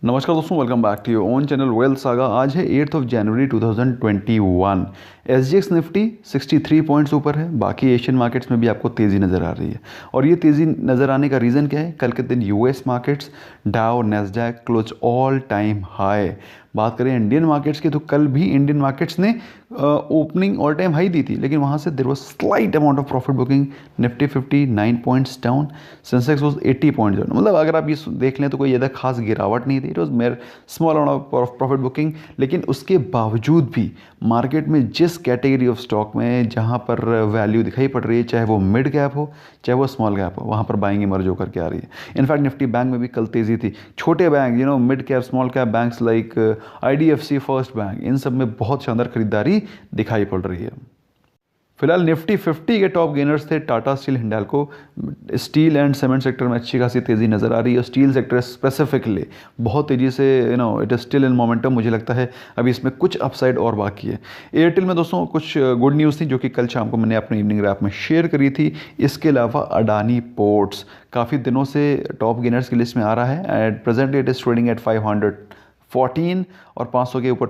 नमस्कार दोस्तों, welcome back to your own channel wealth saga. आज है 8 जनवरी 2021। SGX निफ्टी 63 पॉइंट्स ऊपर है। बाकी एशियन मार्केट्स में भी आपको तेज़ी नज़र आ रही है और ये तेज़ी नज़र आने का रीज़न क्या है? कल के दिन यूएस मार्केट्स डाउ Nasdaq close all time high. बात करें इंडियन मार्केट्स की तो कल भी इंडियन मार्केट्स ने ओपनिंग ऑल टाइम हाई दी थी, लेकिन वहाँ से there was slight amount of profit booking. Nifty 59 points down, Sensex was 80 points down. मतलब अगर आप ये देख लें तो कोई ज़्यादा खास गिरावट नहीं थी। It was mayor small amount of profit booking. लेकिन उसके बावजूद भी मार्केट में जिस कैटेगरी ऑफ स्टॉक में जहाँ पर वैल्यू दिखाई पड़ रही है, चाहे वो मिड कैप हो चाहे वो स्मॉल कैप हो, वहाँ पर बाइंग इमर्ज होकर के आ रही है। इनफैक्ट निफ्टी बैंक में भी कल तेज़ी थी। छोटे bank mid cap small cap banks like IDFC, first bank, इन सब में बहुत शानदार खरीदारी दिखाई पड़ रही है। फिलहाल निफ्टी 50 के टॉप गेनर्स थे Tata steel, Hindalco. Steel and cement sector में अच्छी खासी तेज़ी नज़र आ रही है। स्टील सेक्टर स्पेसिफिकली बहुत तेज़ी से it is still in momentum. मुझे लगता है अभी इसमें कुछ अपसाइड और बाकी है। एयरटेल में दोस्तों कुछ गुड न्यूज़ थी जो कि कल शाम को मैंने अपने इवनिंग रैप में शेयर करी थी। इसके अलावा अडानी पोर्ट्स काफ़ी दिनों से टॉप गेनर्स की लिस्ट में आ रहा है। At presently it is trading at 514 और 500 के ऊपर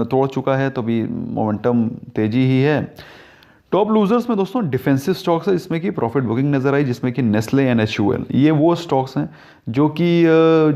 तोड़ चुका है, तो भी मोमेंटम तेज़ी ही है। टॉप लूजर्स में दोस्तों डिफेंसिव स्टॉक्स है, इसमें कि प्रॉफिट बुकिंग नज़र आई, जिसमें कि नेस्ले एंड HUL। ये वो स्टॉक्स हैं जो कि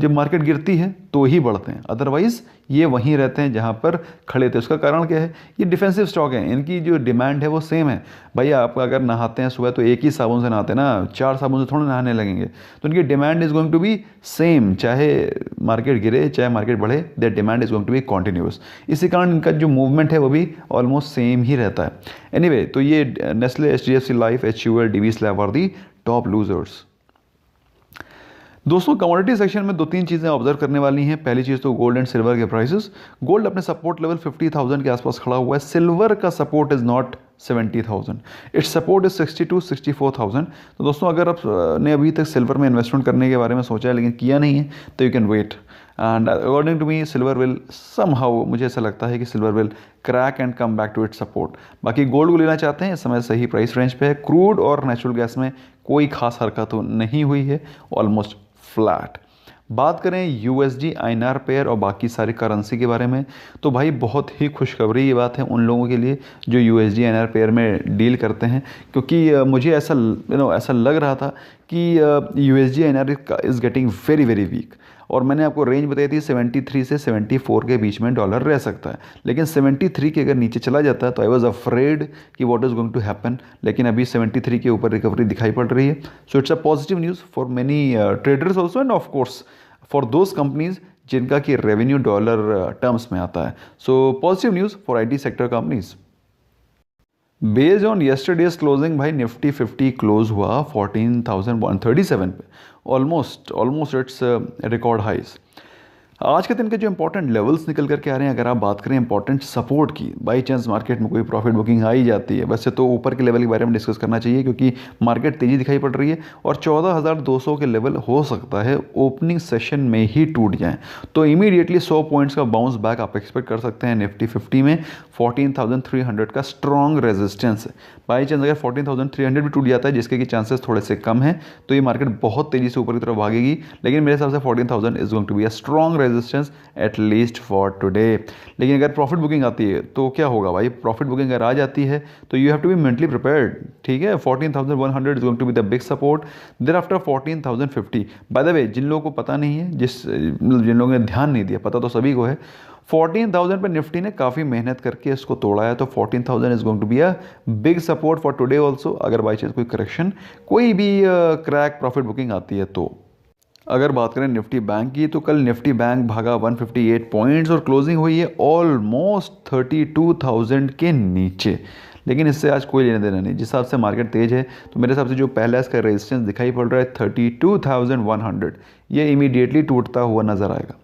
जब मार्केट गिरती है तो ही बढ़ते हैं, अदरवाइज़ ये वहीं रहते हैं जहाँ पर खड़े थे। उसका कारण क्या है? ये डिफेंसिव स्टॉक है, इनकी जो डिमांड है वो सेम है। भाई आप अगर नहाते हैं सुबह तो एक ही साबुन से नहाते हैं ना, 4 साबुन से थोड़ा नहाने लगेंगे। तो इनकी demand is going to be same, चाहे मार्केट गिरे चाहे मार्केट बढ़े, their demand is going to be continuous. इसी कारण इनका जो मूवमेंट है वो भी ऑलमोस्ट सेम ही रहता है। एनीवे, तो ये Nestle, HDFC life, HUL, DV स्लैब आर दी टॉप लूजर्स। दोस्तों कमोडिटी सेक्शन में 2-3 चीज़ें ऑब्जर्व करने वाली हैं। पहली चीज़ तो गोल्ड एंड सिल्वर के प्राइसेस। गोल्ड अपने सपोर्ट लेवल 50,000 के आसपास खड़ा हुआ है। सिल्वर का support is not 70,000, it's support is 62-64,000। तो दोस्तों अगर आप ने अभी तक सिल्वर में इन्वेस्टमेंट करने के बारे में सोचा है लेकिन किया नहीं है तो you can wait. And according to me silver will somehow, मुझे ऐसा लगता है कि silver will crack and come back to its support. बाकी गोल्ड को लेना चाहते हैं, इस समय सही प्राइस रेंज पे है। क्रूड और नेचुरल गैस में कोई खास हरकत तो नहीं हुई है, ऑलमोस्ट फ्लैट। बात करें USD INR पेयर और बाकी सारी करेंसी के बारे में, तो भाई बहुत ही खुशखबरी ये बात है उन लोगों के लिए जो USD INR पेयर में डील करते हैं, क्योंकि मुझे ऐसा लग रहा था कि USD INR is getting very very weak. और मैंने आपको रेंज बताई थी 73 से 74 के बीच में डॉलर रह सकता है, लेकिन 73 के अगर नीचे चला जाता है तो आई वॉज अफ्रेड कि what is going to happen. लेकिन अभी 73 के ऊपर रिकवरी दिखाई पड़ रही है। So it's a positive news for many traders also end of course for those companies जिनका कि रेवेन्यू डॉलर टर्म्स में आता है। So positive news for IT sector companies. Based on yesterday's closing भाई निफ्टी 50 क्लोज हुआ 14,137 पे, almost it's record highs. आज के दिन के जो इंपॉर्टेंट लेवल्स निकल करके आ रहे हैं, अगर आप बात करें इंपॉर्टेंट सपोर्ट की, बाई चांस मार्केट में कोई प्रॉफिट बुकिंग आ ही जाती है, वैसे तो ऊपर के लेवल के बारे में डिस्कस करना चाहिए क्योंकि मार्केट तेज़ी दिखाई पड़ रही है और 14,200 के लेवल हो सकता है ओपनिंग सेशन में ही टूट जाएं, तो इमीडिएटली 100 पॉइंट्स का बाउंस बैक आप एक्सपेक्ट कर सकते हैं। निफ्टी 50 में 14,300 का स्ट्रॉन्ग रेजिस्टेंस है। बाई चांस अगर 14,300 भी टूट जाता है, जिसके कि चांसेस थोड़े से कम हैं, तो ये मार्केट बहुत तेज़ी से ऊपर की तरफ भागेगी। लेकिन मेरे हिसाब से 14,000 is going to be a strong resistance at least for today. लेकिन अगर प्रॉफिट बुकिंग आती है तो क्या होगा भाई? प्रॉफिट बुकिंग अगर आ जाती है तो you have to be mentally prepared, ठीक है। 14,100 is going to be the big support, there after 14,050। By the way, जिन लोगों को पता नहीं है, जिन लोगों ने ध्यान नहीं दिया, पता तो सभी को है, 14,000 पर निफ्टी ने काफ़ी मेहनत करके इसको तोड़ा है, तो 14,000 is going to be a big support for today also. अगर बाई चांस कोई करेक्शन, कोई भी क्रैक प्रॉफिट बुकिंग आती है तो। अगर बात करें निफ्टी बैंक की, तो कल निफ्टी बैंक भागा 158 पॉइंट्स और क्लोजिंग हुई है ऑलमोस्ट 32,000 के नीचे। लेकिन इससे आज कोई लेना देना नहीं, जिस हिसाब से मार्केट तेज है तो मेरे हिसाब से जो पहला इसका रेजिस्टेंस दिखाई पड़ रहा है 32,100, ये इमीडिएटली टूटता हुआ नजर आएगा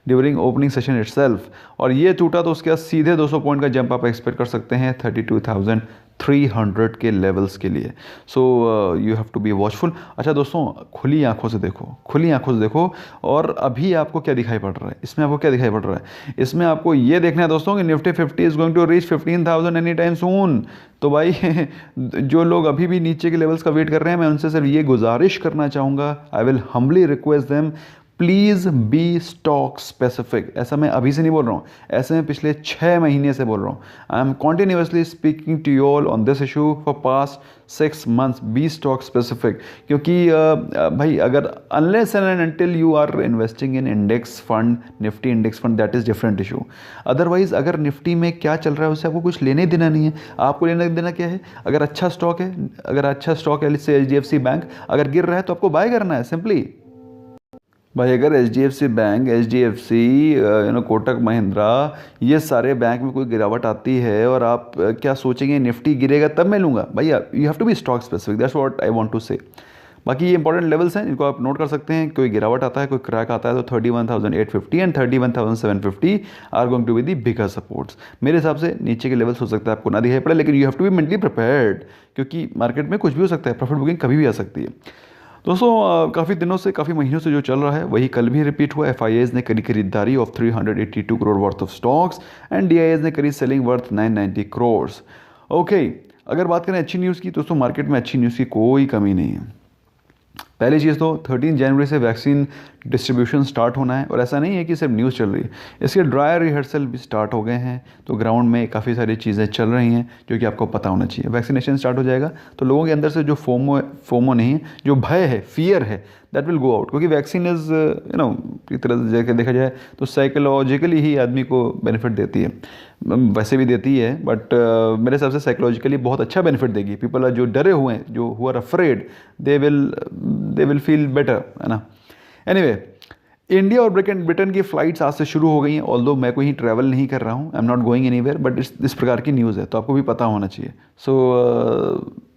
ड्यूरिंग ओपनिंग सेशन इटसेल्फ। और ये टूटा तो उसके बाद सीधे 200 पॉइंट का जंप आप एक्सपेक्ट कर सकते हैं 32,300 के लेवल्स के लिए। So you have to be watchful. अच्छा दोस्तों, खुली आंखों से देखो और अभी आपको क्या दिखाई पड़ रहा है? इसमें आपको क्या दिखाई पड़ रहा है? इसमें आपको ये देखना है दोस्तों कि Nifty 50 is going to reach 15,000 any time soon. तो भाई जो लोग अभी भी नीचे के लेवल्स का वेट कर रहे हैं, मैं उनसे सिर्फ ये गुजारिश करना चाहूँगा, I will humbly request them, please be stock specific. ऐसा मैं अभी से नहीं बोल रहा हूँ, ऐसे मैं पिछले 6 महीने से बोल रहा हूँ। I am continuously speaking to you all on this issue for past 6 months। Be stock specific, क्योंकि भाई अगर unless and until you are investing in index fund, Nifty index fund, that is different issue. Otherwise अगर Nifty में क्या चल रहा है उससे आपको कुछ लेने देना नहीं है। आपको लेना देना क्या है, अगर अच्छा स्टॉक है, जैसे HDFC बैंक अगर गिर रहा है तो आपको बाय करना है सिंपली। भाई अगर HDFC bank, HDFC Kotak Mahindra, ये सारे बैंक में कोई गिरावट आती है और आप क्या सोचेंगे निफ्टी गिरेगा तब मैं लूँगा? भैया you have to be stock specific, that's what I want to say. बाकी ये इंपॉर्टेंट लेवल्स हैं, इनको आप नोट कर सकते हैं। कोई गिरावट आता है, कोई क्रैक आता है तो 31,850 and 31,750 are going to be the bigger supports. मेरे हिसाब से नीचे के लेवल्स हो सकता है आपको ना दिखाई पड़े, लेकिन you have to be mentally prepared, क्योंकि मार्केट में कुछ भी हो सकता है, प्रॉफिट बुकिंग कभी भी आ सकती है। दोस्तों काफ़ी दिनों से, काफ़ी महीनों से जो चल रहा है वही कल भी रिपीट हुआ। FIAs ने करी खरीदारी of 382 crore worth of stocks and DIAs ने करी सेलिंग वर्थ 990 करोड़। ओके, अगर बात करें अच्छी न्यूज़ की, दोस्तों मार्केट में अच्छी न्यूज़ की कोई कमी नहीं है। पहली चीज़ तो 13 जनवरी से वैक्सीन डिस्ट्रीब्यूशन स्टार्ट होना है, और ऐसा नहीं है कि सिर्फ न्यूज़ चल रही है, इसके ड्राई रिहर्सल भी स्टार्ट हो गए हैं। तो ग्राउंड में काफ़ी सारी चीज़ें चल रही हैं जो कि आपको पता होना चाहिए। वैक्सीनेशन स्टार्ट हो जाएगा तो लोगों के अंदर से जो फोमो नहीं है, जो भय है, फियर है, दैट विल गो आउट, क्योंकि वैक्सीन इज़ एक तरह से देखा जाए तो साइकोलॉजिकली ही आदमी को बेनिफिट देती है। वैसे भी देती है, बट मेरे हिसाब से साइकोलॉजिकली बहुत अच्छा बेनिफिट देगी। पीपल जो डरे हुए हैं, जो who are afraid, they will feel better, है ना। एनीवे, इंडिया और ब्रिटेन की फ़्लाइट्स आज से शुरू हो गई हैं। ऑल्दो मैं कोई ट्रैवल नहीं कर रहा हूँ, I am not going anywhere, but इस प्रकार की न्यूज़ है तो आपको भी पता होना चाहिए। So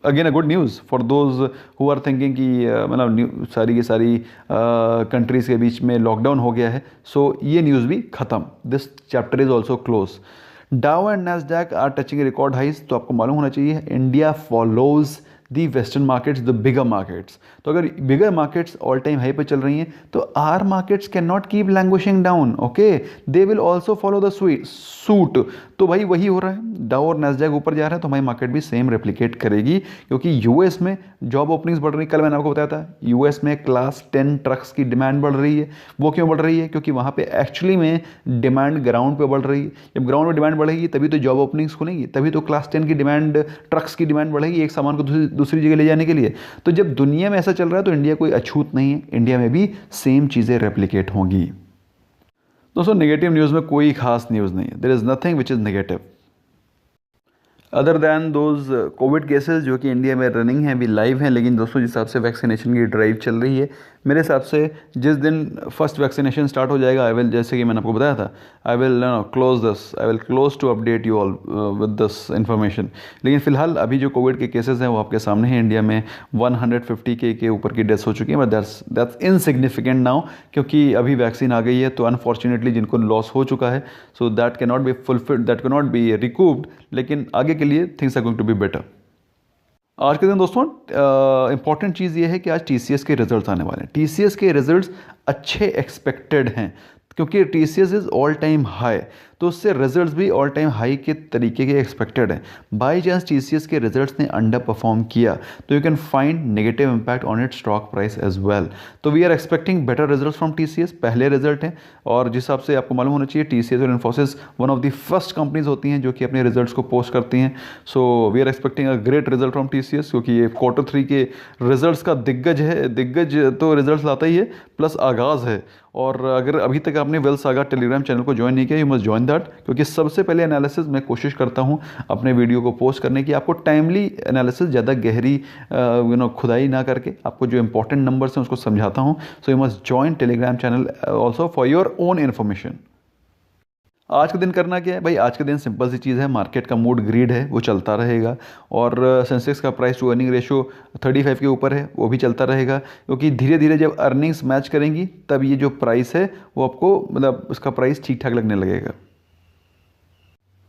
again a good news for those who are thinking कि मतलब सारी की सारी कंट्रीज़ के बीच में लॉकडाउन हो गया है। सो ये न्यूज़ भी ख़त्म, this chapter is also close. Dow and Nasdaq are touching record highs. तो आपको मालूम होना चाहिए India follows the western markets, the bigger markets. तो अगर bigger markets all time high पे चल रही हैं तो our markets can not keep languishing down, okay, they will also follow the suit. तो भाई वही हो रहा है, डाउ और नैस्डैक ऊपर जा रहा है तो हमारी मार्केट भी सेम रेप्लिकेट करेगी, क्योंकि यूएस में जॉब ओपनिंग्स बढ़ रही है। कल मैंने आपको बताया था यूएस में क्लास 10 ट्रक्स की डिमांड बढ़ रही है। वो क्यों बढ़ रही है? क्योंकि वहाँ पे एक्चुअली में डिमांड ग्राउंड पे बढ़ रही है। जब ग्राउंड पे डिमांड बढ़ेगी तभी तो जॉब ओपनिंग्स खुलेंगी, तभी तो क्लास 10 की डिमांड, ट्रक्स की डिमांड बढ़ेगी एक सामान को दूसरी जगह ले जाने के लिए। तो जब दुनिया में ऐसा चल रहा है तो इंडिया कोई अछूत नहीं है, इंडिया में भी सेम चीज़ें रेप्लिकेट होंगी। दोस्तों नेगेटिव न्यूज़ में कोई खास न्यूज़ नहीं है, there is nothing which is negative other than those covid cases जो कि इंडिया में रनिंग हैं, अभी लाइव हैं। लेकिन दोस्तों जिस हिसाब से वैक्सीनेशन की ड्राइव चल रही है, मेरे हिसाब से जिस दिन फर्स्ट वैक्सीनेशन स्टार्ट हो जाएगा, आई विल, जैसे कि मैंने आपको बताया था, I will close to update you all with this information. लेकिन फिलहाल अभी जो कोविड के केसेस हैं वो आपके सामने हैं। इंडिया में 150 के ऊपर की डेथ्स हो चुकी हैं, बट दैट्स इनसिग्निफिकेंट नाउ, क्योंकि अभी वैक्सीन आ गई है। तो अनफॉर्चुनेटली जिनको लॉस हो चुका है, so that can not be fulfilled, that can not be recovered, लेकिन आगे के लिए things are going to be better. आज के दिन दोस्तों इंपॉर्टेंट चीज़ ये है कि आज TCS के रिजल्ट्स आने वाले हैं। TCS के रिजल्ट्स अच्छे एक्सपेक्टेड हैं, क्योंकि TCS is all time high, तो उससे रिजल्ट्स भी ऑल टाइम हाई के तरीके के एक्सपेक्टेड हैं। बाई चांस TCS के रिजल्ट्स ने अंडर परफॉर्म किया तो you can find negative impact on it stock price as well. तो we are expecting better results from TCS। पहले रिजल्ट हैं, और जिस हिसाब से आपको मालूम होना चाहिए TCS और Infosys one of the first companies होती हैं जो कि अपने रिजल्ट्स को पोस्ट करती हैं। So we are expecting a great result from TCS, क्योंकि ये Q3 के रिजल्ट्स का दिग्गज है। दिग्गज तो रिजल्ट्स लाता ही है, प्लस आगाज़ है। और अगर अभी तक आपने वेल्थ सागा टेलीग्राम चैनल को ज्वाइन नहीं किया, यू मस्ट ज्वाइन दैट, क्योंकि सबसे पहले एनालिसिस मैं कोशिश करता हूं अपने वीडियो को पोस्ट करने की, आपको टाइमली एनालिसिस, ज़्यादा गहरी खुदाई ना करके आपको जो इंपॉर्टेंट नंबर्स हैं उसको समझाता हूं। So you must join Telegram channel also for your own information. आज के दिन करना क्या है भाई? आज के दिन सिंपल सी चीज़ है, मार्केट का मूड ग्रीड है, वो चलता रहेगा, और सेंसेक्स का प्राइस टू अर्निंग रेशो 35 के ऊपर है, वो भी चलता रहेगा, क्योंकि धीरे धीरे जब अर्निंग्स मैच करेंगी तब ये जो प्राइस है वो आपको, मतलब उसका प्राइस ठीक ठाक लगने लगेगा।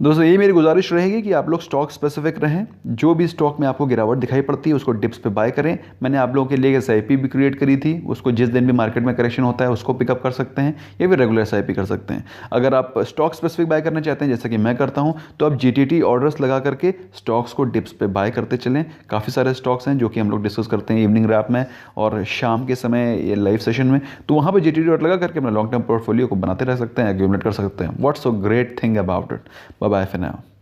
दोस्तों ये मेरी गुजारिश रहेगी कि आप लोग स्टॉक स्पेसिफिक रहें, जो भी स्टॉक में आपको गिरावट दिखाई पड़ती है उसको डिप्स पे बाय करें। मैंने आप लोगों के लिए SIP भी क्रिएट करी थी, उसको जिस दिन भी मार्केट में करेक्शन होता है उसको पिकअप कर सकते हैं या फिर रेगुलर SIP कर सकते हैं। अगर आप स्टॉक स्पेसिफिक बाय करना चाहते हैं जैसे कि मैं करता हूँ, तो आप GTT ऑर्डर्स लगा करके स्टॉक्स को डिप्स पे बाय करते चलें। काफ़ी सारे स्टॉक्स हैं जो कि हम लोग डिस्कस करते हैं इवनिंग रैप में और शाम के समय ये लाइव सेशन में, तो वहाँ पर GTT ऑर्डर लगा करके अपना लॉन्ग टर्म पोर्टफोलियो को बनाते रह सकते हैं, एक्यूमुलेट कर सकते हैं। What's so great thing about it. Bye bye for now.